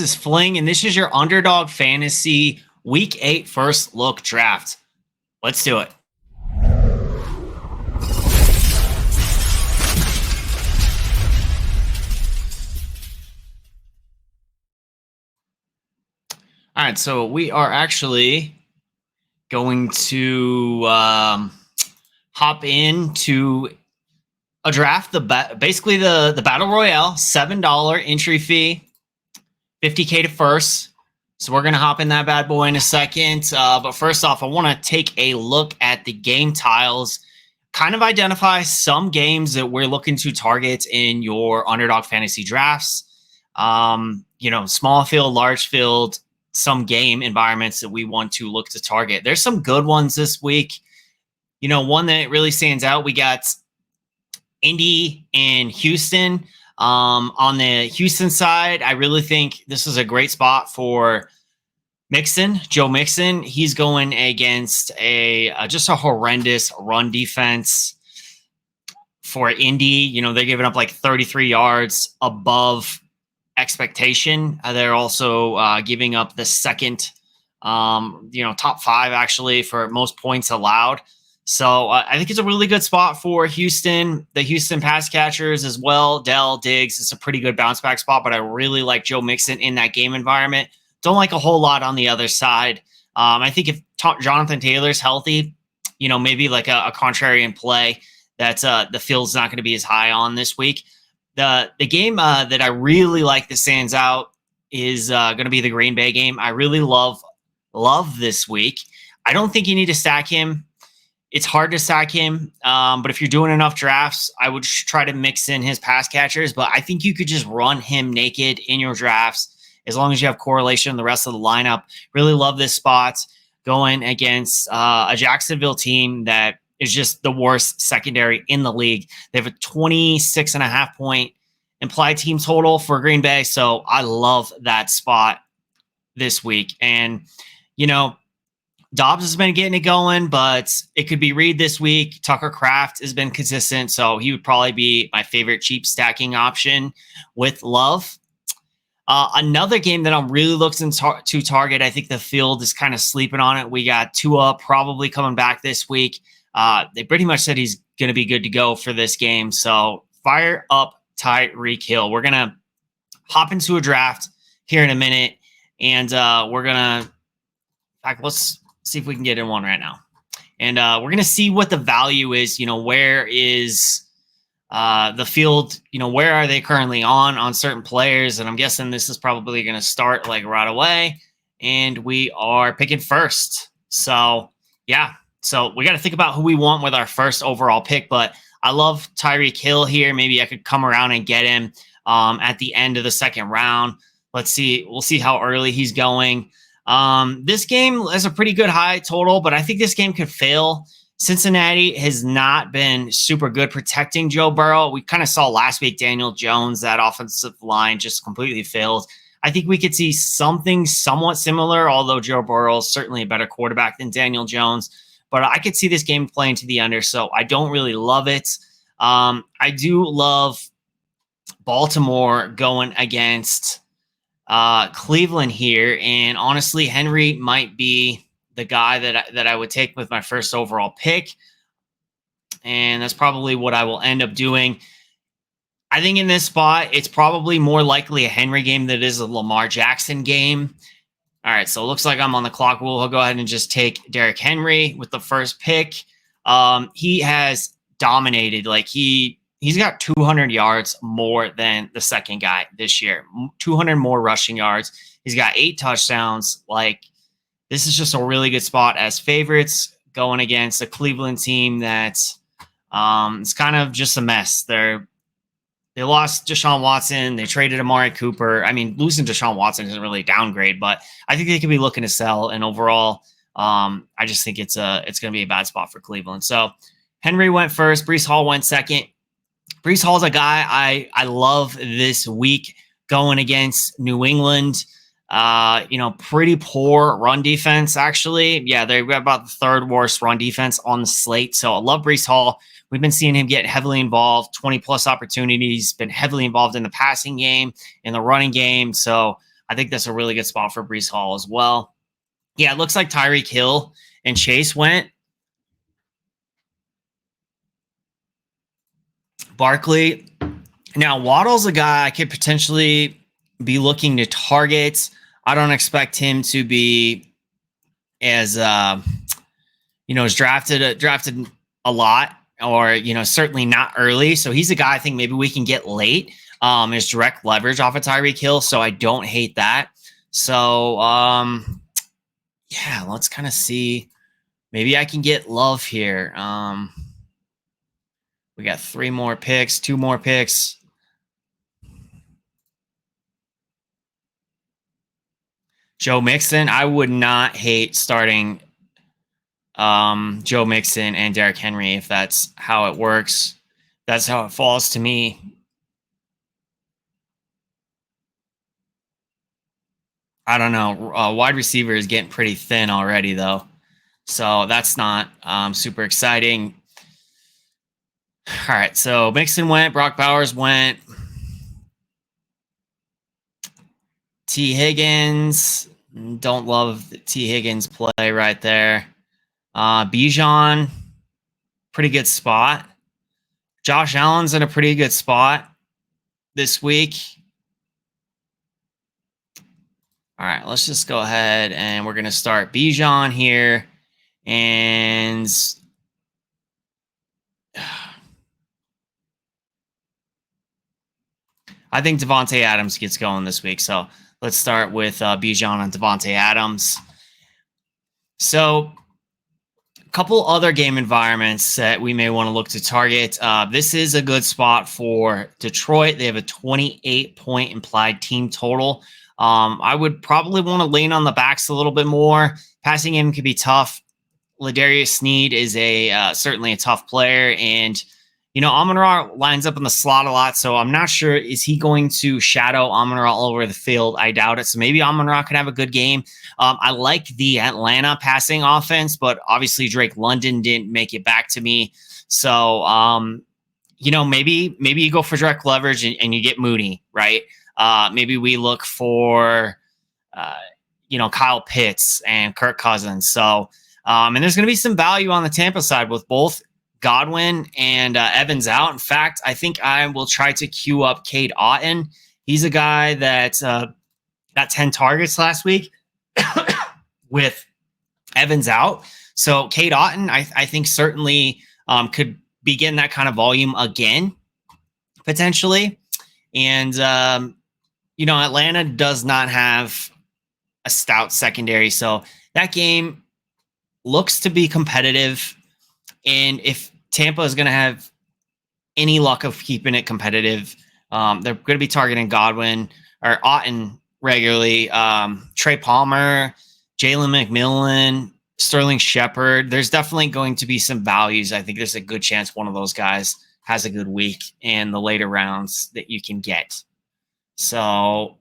This is Fling, and this is your Underdog Fantasy Week 8 first look draft. Let's do it. All right, so we are actually going to hop into a draft, basically the Battle Royale, $7 entry fee, $50K to first. So we're going to hop in that bad boy in a second. But first off, I want to take a look at the game tiles, kind of identify some games that we're looking to target in your Underdog Fantasy drafts. Small field, large field, some game environments that we want to look to target. There's some good ones this week. One that really stands out, we got Indy and Houston. On the Houston side, I really think this is a great spot for Joe Mixon. He's going against just a horrendous run defense for Indy. They're giving up like 33 yards above expectation. They're also giving up the second, top 5 actually for most points allowed. So I think it's a really good spot for Houston. The Houston pass catchers as well. Dell, Diggs, it's a pretty good bounce back spot, but I really like Joe Mixon in that game environment. Don't like a whole lot on the other side. I think if Jonathan Taylor's healthy, maybe like a contrarian play that the field's not going to be as high on this week. The game that I really like that stands out is going to be the Green Bay game. I really love this week. I don't think you need to stack him. It's hard to stack him, but if you're doing enough drafts, I would try to mix in his pass catchers. But I think you could just run him naked in your drafts as long as you have correlation in the rest of the lineup. Really love this spot going against a Jacksonville team that is just the worst secondary in the league. They have a 26.5 point implied team total for Green Bay. So I love that spot this week. And, Dobbs has been getting it going, but it could be Reed this week. Tucker Kraft has been consistent, so he would probably be my favorite cheap stacking option with Love. Another game that I'm really looking to target, I think the field is kind of sleeping on it. We got Tua probably coming back this week. They pretty much said he's going to be good to go for this game, so fire up Tyreek Hill. We're going to hop into a draft here in a minute, and we're going to, in fact, let's see if we can get in one right now. And we're going to see what the value is. Where is the field? Where are they currently on certain players? And I'm guessing this is probably going to start like right away. And we are picking first. So, yeah. So we got to think about who we want with our first overall pick. But I love Tyreek Hill here. Maybe I could come around and get him at the end of the second round. Let's see. We'll see how early he's going. This game has a pretty good high total, but I think this game could fail. Cincinnati has not been super good protecting Joe Burrow. We kind of saw last week Daniel Jones, that offensive line just completely failed. I think we could see something somewhat similar, although Joe Burrow is certainly a better quarterback than Daniel Jones. But I could see this game playing to the under, so I don't really love it. I do love Baltimore going against Cleveland here, and honestly, Henry might be the guy that I would take with my first overall pick, and that's probably what I will end up doing. I think in this spot, it's probably more likely a Henry game than it is a Lamar Jackson game. All right, so it looks like I'm on the clock. We'll go ahead and just take Derrick Henry with the first pick. He has dominated. He's got 200 yards more than the second guy this year, 200 more rushing yards. He's got 8 touchdowns. This is just a really good spot as favorites going against a Cleveland team that's it's kind of just a mess. They lost Deshaun Watson. They traded Amari Cooper. I mean, losing Deshaun Watson isn't really a downgrade, but I think they could be looking to sell. And overall, I just think it's going to be a bad spot for Cleveland. So Henry went first. Breece Hall went second. Breece Hall's a guy I love this week going against New England. Pretty poor run defense, actually. Yeah, they've got about the 3rd worst run defense on the slate. So I love Breece Hall. We've been seeing him get heavily involved, 20-plus opportunities, been heavily involved in the passing game, in the running game. So I think that's a really good spot for Breece Hall as well. Yeah, it looks like Tyreek Hill and Chase went. Barkley. Now, Waddle's a guy I could potentially be looking to target. I don't expect him to be as is drafted a lot, or certainly not early. So he's a guy I think maybe we can get late. Is direct leverage off of Tyreek Hill, so I don't hate that. So yeah, let's kind of see. Maybe I can get Love here. We got 2 more picks. Joe Mixon, I would not hate starting Joe Mixon and Derrick Henry if that's how it works. That's how it falls to me. I don't know. Wide receiver is getting pretty thin already, though. So that's not super exciting. All right, so Mixon went. Brock Bowers went. T. Higgins. Don't love the T. Higgins play right there. Bijan, pretty good spot. Josh Allen's in a pretty good spot this week. All right, let's just go ahead and we're going to start Bijan here. And I think Devontae Adams gets going this week. So let's start with Bijan and Devontae Adams. So a couple other game environments that we may want to look to target. This is a good spot for Detroit. They have a 28-point implied team total. I would probably want to lean on the backs a little bit more. Passing him could be tough. Ladarius Sneed is certainly a tough player, and Amon-Ra lines up in the slot a lot, so I'm not sure, is he going to shadow Amon-Ra all over the field? I doubt it. So maybe Amon-Ra could have a good game. I like the Atlanta passing offense, but obviously Drake London didn't make it back to me. So maybe you go for direct leverage and you get Mooney, right? Maybe we look for Kyle Pitts and Kirk Cousins. So and there's going to be some value on the Tampa side with both Godwin and Evans out. In fact, I think I will try to queue up Cade Otton. He's a guy that got 10 targets last week with Evans out. So Cade Otton, I think certainly could be getting that kind of volume again, potentially. And, Atlanta does not have a stout secondary. So that game looks to be competitive. And if Tampa is going to have any luck of keeping it competitive, they're going to be targeting Godwin or Otton regularly. Trey Palmer, Jalen McMillan, Sterling Shepard. There's definitely going to be some values. I think there's a good chance one of those guys has a good week in the later rounds that you can get. So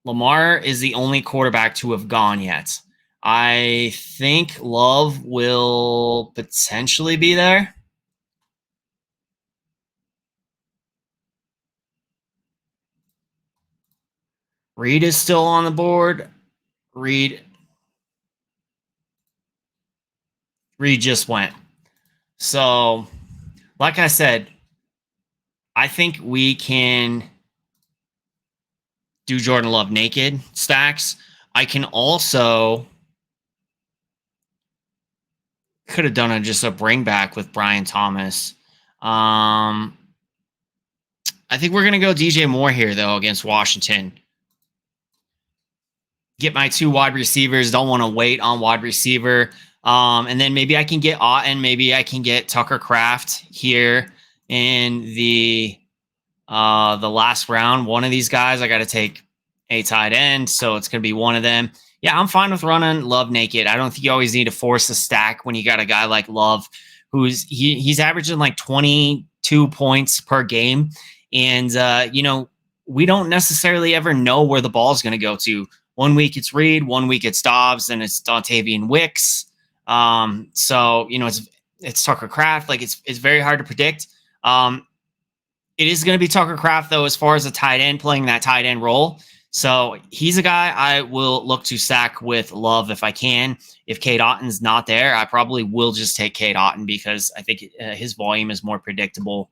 Lamar is the only quarterback to have gone yet. I think Love will potentially be there. Reed is still on the board. Reed just went. So, like I said, I think we can do Jordan Love naked stacks. I can also could have done just a bring back with Brian Thomas. I think we're going to go DJ Moore here, though, against Washington. Get my 2 wide receivers. Don't want to wait on wide receiver. And then maybe I can get Otton. Maybe I can get Tucker Kraft here in the last round. One of these guys, I got to take a tight end, so it's going to be one of them. Yeah, I'm fine with running Love naked. I don't think you always need to force a stack when you got a guy like Love, he's averaging like 22 points per game. And, we don't necessarily ever know where the ball is going to go to. One week it's Reed, one week it's Dobbs, and it's Dontavian Wicks. So, it's Tucker Kraft. Like it's very hard to predict. It is going to be Tucker Kraft, though, as far as a tight end playing that tight end role. So he's a guy I will look to stack with Love if I can. If Cade Otton's not there, I probably will just take Cade Otton because I think his volume is more predictable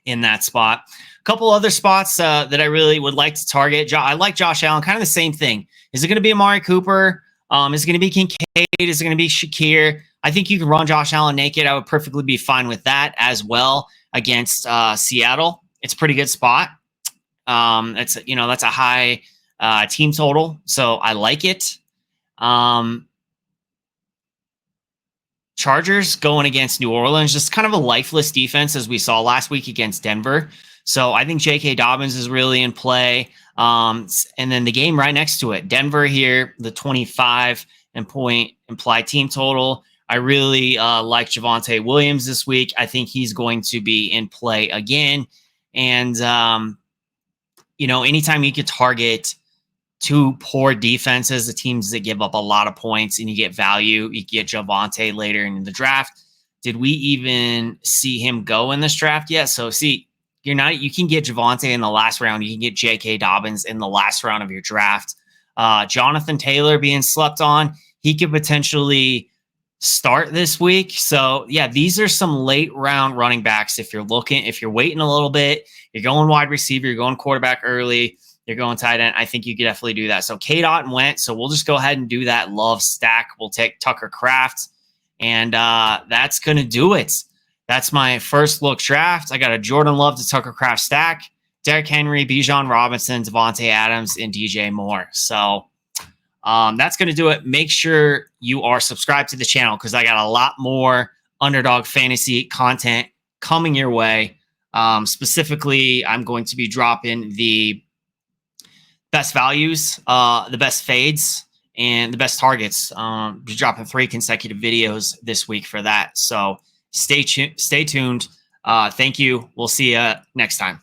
in that spot. A couple other spots that I really would like to target. I like Josh Allen, kind of the same thing. Is it going to be Amari Cooper? Is it going to be Kincaid? Is it going to be Shakir? I think you can run Josh Allen naked. I would perfectly be fine with that as well against Seattle. It's a pretty good spot. That's a high team total, so I like it. Chargers going against New Orleans, just kind of a lifeless defense as we saw last week against Denver. So I think J.K. Dobbins is really in play. And then the game right next to it, Denver here, the 25 and point implied team total. I really like Javonte Williams this week. I think he's going to be in play again. And, anytime you could target two poor defenses, the teams that give up a lot of points, and you get value, you get Javonte later in the draft. Did we even see him go in this draft yet? So see, you can get Javonte in the last round. You can get J.K. Dobbins in the last round of your draft. Jonathan Taylor being slept on, he could potentially start this week. So yeah, these are some late round running backs. If you're waiting a little bit, you're going wide receiver, you're going quarterback early, you're going tight end, I think you could definitely do that. So Cade Otton went, so we'll just go ahead and do that Love stack. We'll take Tucker Kraft, and that's going to do it. That's my first look draft. I got a Jordan Love to Tucker Kraft stack, Derrick Henry, Bijan Robinson, Devontae Adams, and DJ Moore. So that's going to do it. Make sure you are subscribed to the channel because I got a lot more Underdog Fantasy content coming your way. Specifically, I'm going to be dropping the best values, the best fades, and the best targets. Be dropping 3 consecutive videos this week for that. So stay tuned. Thank you. We'll see you next time.